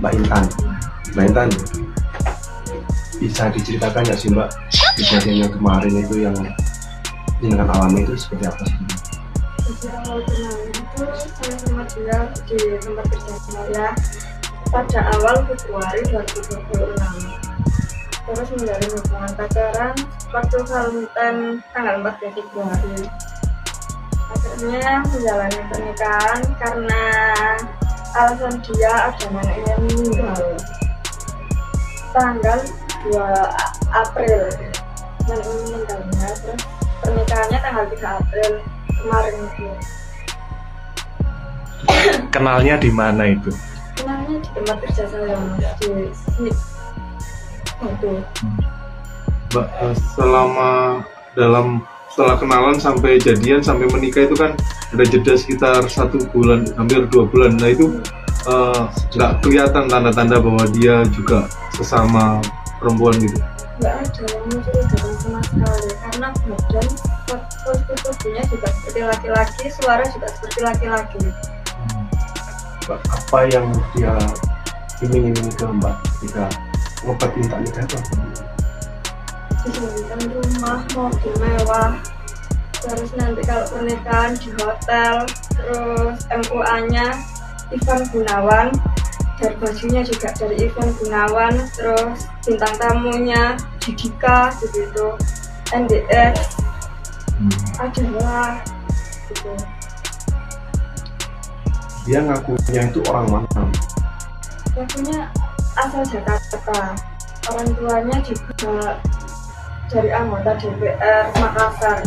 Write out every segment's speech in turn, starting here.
Mbak Intan. Mbak Intan, bisa diceritakan nggak sih Mbak kejadian yang kemarin itu yang jenengan alami itu seperti apa sih? Jadi awal kemarin itu saya sama dia di tempat kerja saya pada awal Februari 2026. Terus menjalin hubungan pacaran waktu Valentine tanggal 14 Februari. Akhirnya menjalani pernikahan karena alasan dia ada neneknya meninggal tanggal 2 April dan meninggalnya. Terus pernikahannya tanggal 3 April kemarin itu. Kenalnya di mana itu? Kenalnya di tempat kerja saya, di sini. Mbak, setelah kenalan sampai jadian sampai menikah itu kan ada jeda sekitar 1 bulan, hampir 2 bulan. Nah itu nggak kelihatan tanda-tanda bahwa dia juga sesama perempuan gitu? Nggak ada yang mencurigakan sama sekali karena badan postur tubuhnya juga seperti laki-laki, suara juga seperti laki-laki. Mbak, apa yang dia iming-iming ke Mbak ketika ngobat minta nikah itu apa? Disediakan rumah, mobil mewah, terus nanti kalau pernikahan di hotel, terus MUA-nya Ivan Gunawan, dan bajunya juga dari Ivan Gunawan, terus bintang tamunya Judika begitu, NDS adalah gitu. Dia ngakunya itu orang mana? Ngakunya asal Jakarta, orang tuanya juga dari anggota DPR Makassar.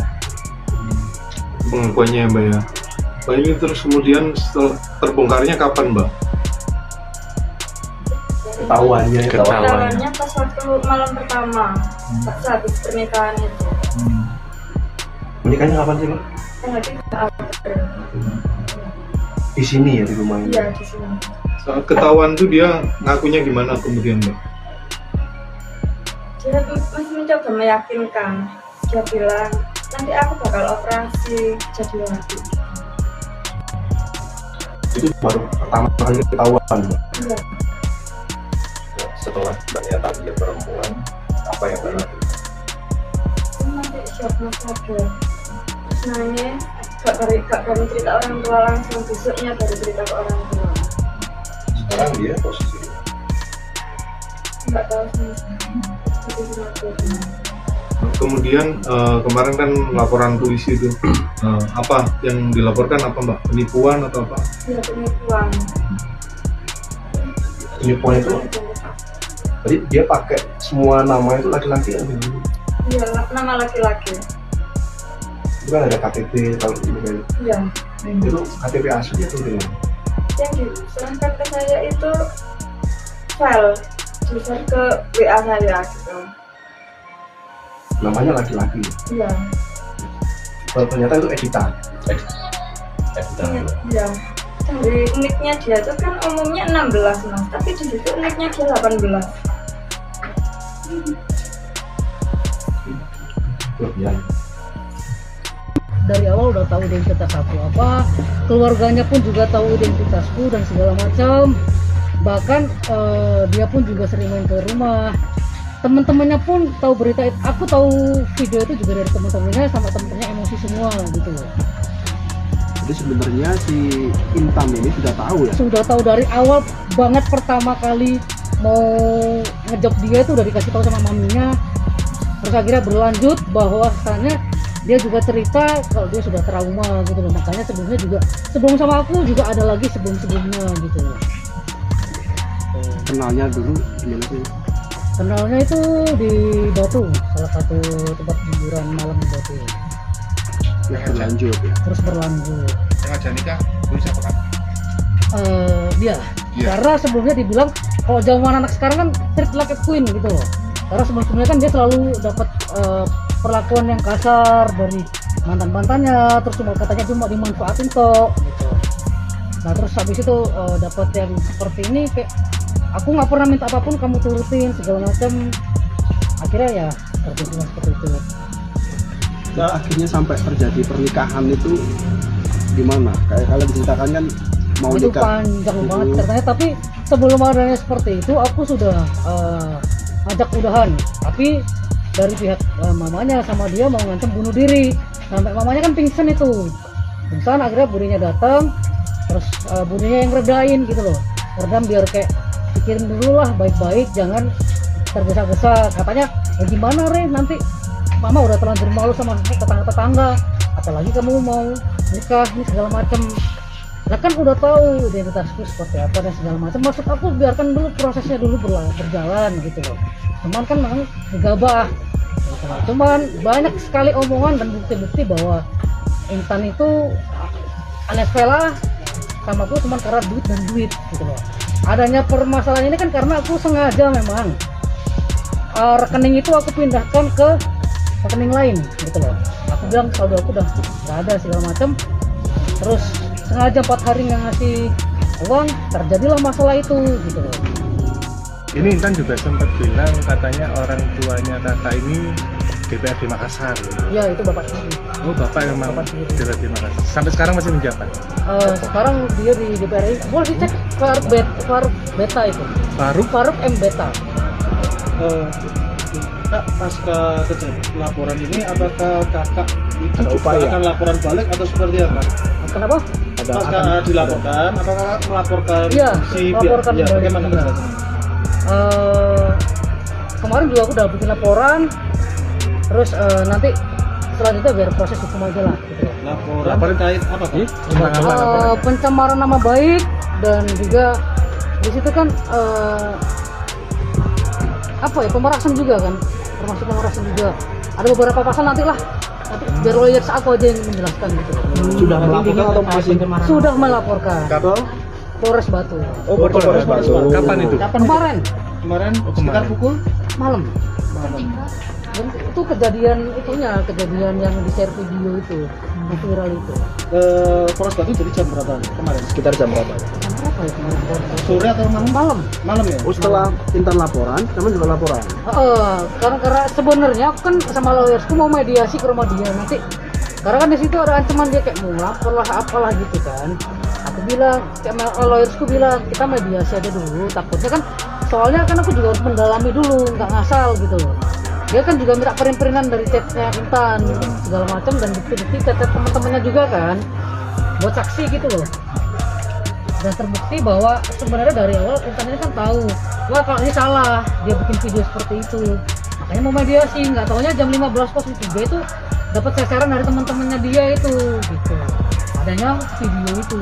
Pengakuannya ya Mbak ya. Mbak, ini terus kemudian setelah terbongkarnya kapan Mbak? Ketahuannya Pas waktu malam pertama, pas habis pernikahan itu. Menikahnya kapan sih Mbak? Tanggal 3 April. Di sini ya, di rumah ini? Iya, di sini. Saat ketahuan tuh dia ngakunya gimana kemudian Mbak? Dia masih mencoba meyakinkan. Dia bilang, nanti aku bakal operasi jadi lagi. Itu baru pertama kali ketahuan Mbak? Iya. Setelah ternyata dia perempuan, apa yang Mbak lakukan? Nanti siapnya sadar. Terus nanya, gak berani cerita orang tua langsung, besoknya baru cerita ke orang tua. Sekarang dia posisi Nggak tahu sama sekali. kemudian kemarin kan laporan polisi itu apa yang dilaporkan apa Mbak? Penipuan atau apa? Iya, penipuan. Penipuan itu jadi dia pakai semua nama itu laki-laki ya? Iya, nama laki-laki. Itu kan ada KTP kalau gitu kan? Iya. Itu KTP asli atau gimana? Yang diserahkan ke saya itu file di-share ke WA saya gitu. Namanya laki-laki? Iya. Ternyata itu editan? Iya. Dari nicknya dia itu kan umumnya 16 mas, tapi di situ nicknya dia 18. Dari awal udah tahu identitas aku apa, keluarganya pun juga tahu identitasku dan segala macam. Bahkan dia pun juga sering main ke rumah. Teman-temannya pun tahu berita itu. Aku tahu video itu juga dari teman-temannya, sama teman-temannya emosi semua gitu. Jadi sebenarnya si Intan ini sudah tahu ya? Sudah tahu dari awal banget, pertama kali mau ngejob dia itu udah dikasih tahu sama maminya. Terus akhirnya berlanjut bahwasannya dia juga cerita kalau dia sudah trauma gitu loh. Makanya sebelumnya juga, sebelum sama aku juga ada lagi sebelum-sebelumnya gitu. Kenalnya dulu gimana sih? Kenalnya itu di Batu, salah satu tempat hiburan malam di Batu. Ya, berlanjut ya? Terus berlanjut. Yang ngajak nikah itu siapa kan? Dia. Karena sebelumnya dibilang kalau zaman anak sekarang kan treat like a queen gitu loh. Karena sebelumnya kan dia selalu dapat perlakuan yang kasar dari mantannya, terus cuma katanya cuma dimanfaatin kok gitu. Nah terus habis itu dapat yang seperti ini, kayak aku nggak pernah minta apapun kamu turutin segala macam, akhirnya ya terjadi seperti itu. Nah, akhirnya sampai terjadi pernikahan itu gimana? Kayak kalian ceritakan kan mau Itu nikah. panjang banget ceritanya, tapi sebelum adanya seperti itu aku sudah ajak udahan, tapi dari pihak mamanya sama dia mau ngancam bunuh diri, sampai mamanya kan pingsan itu, pingsan. Akhirnya buninya datang, terus buninya yang redain gitu loh, redam biar kayak pikirin dulu lah baik-baik, jangan tergesa-gesa. Katanya ya gimana Re, nanti mama udah terlanjur malu sama tetangga-tetangga, apalagi kamu mau nikah ini segala macem. Nah kan udah tahu identitasku seperti apa dan segala macam. Maksud aku biarkan dulu prosesnya dulu berjalan gitu loh. Cuman kan memang gegabah. Gitu loh. Cuman banyak sekali omongan dan bukti-bukti bahwa Intan itu alias Vela sama aku cuman karena duit dan duit gitu loh. Adanya permasalahan ini kan karena aku sengaja memang rekening itu aku pindahkan ke rekening lain gitu loh. Aku bilang saldo aku udah nggak ada segala macam. Terus sengaja 4 hari nggak ngasih uang, terjadilah masalah itu gitu loh. Ini Intan juga sempat bilang katanya orang tuanya Tata ini DPRD Makassar. Ya itu bapak sendiri. Oh bapak memang Bapak sendiri. DPRD Makassar. Sampai sekarang masih menjabat. Sekarang dia di DPR RI. Boleh dicek Faruk Beta itu. Faruk M Beta. Kak, pasca terjadi laporan ini, apakah kakak itu Ada juga upaya? akan laporan balik atau seperti apa? Kenapa? Pasca dilaporkan, apakah kakak melaporkan Iya, si laporkan ya, balik. bagaimana Iya. penjelasannya? Kemarin juga aku udah bikin laporan. Terus nanti selanjutnya biar proses hukum aja lah gitu loh. Laporan terkait apa kak? Tentang apa laporannya? Pencemaran nama baik, dan juga di situ kan apa ya, pemerasan juga kan, termasuk pemerasan juga. Ada beberapa pasal nanti lah, nanti biar lawyers aku aja yang menjelaskan gitu. Sudah melaporkan atau masih? Sudah melaporkan Kapan? Polres Batu Oh, Polres Batu. Kapan itu? kemarin Kemarin Oh, sekitar kemarin. pukul malam. malam. Dan itu kejadian yang di share video itu, yang viral itu. Polres Batu jadi jam berapa kemarin? Sekitar jam berapa? Jam berapa ya kemarin? Sore atau malam? Malam. Malam ya? Oh, setelah Intan laporan, teman juga laporan. Karena sebenarnya aku kan sama lawyersku mau mediasi ke rumah dia nanti. Karena kan di situ ada ancaman dia kayak mau lapor lah apalah gitu kan. Aku bilang, kayak lawyersku bilang kita mediasi aja dulu. Takutnya kan, soalnya kan aku juga harus mendalami dulu, nggak ngasal gitu loh. Dia kan juga minta print-printan dari chatnya Intan segala macam, dan bukti-bukti chat teman-temannya juga kan, buat saksi gitu loh. Dan terbukti bahwa sebenarnya dari awal Intan ini kan tahu, wah kalau ini salah dia bikin video seperti itu, makanya mau mediasi. Nggak taunya jam 15.03 itu dapat sasaran dari teman-temannya dia itu gitu, adanya video itu.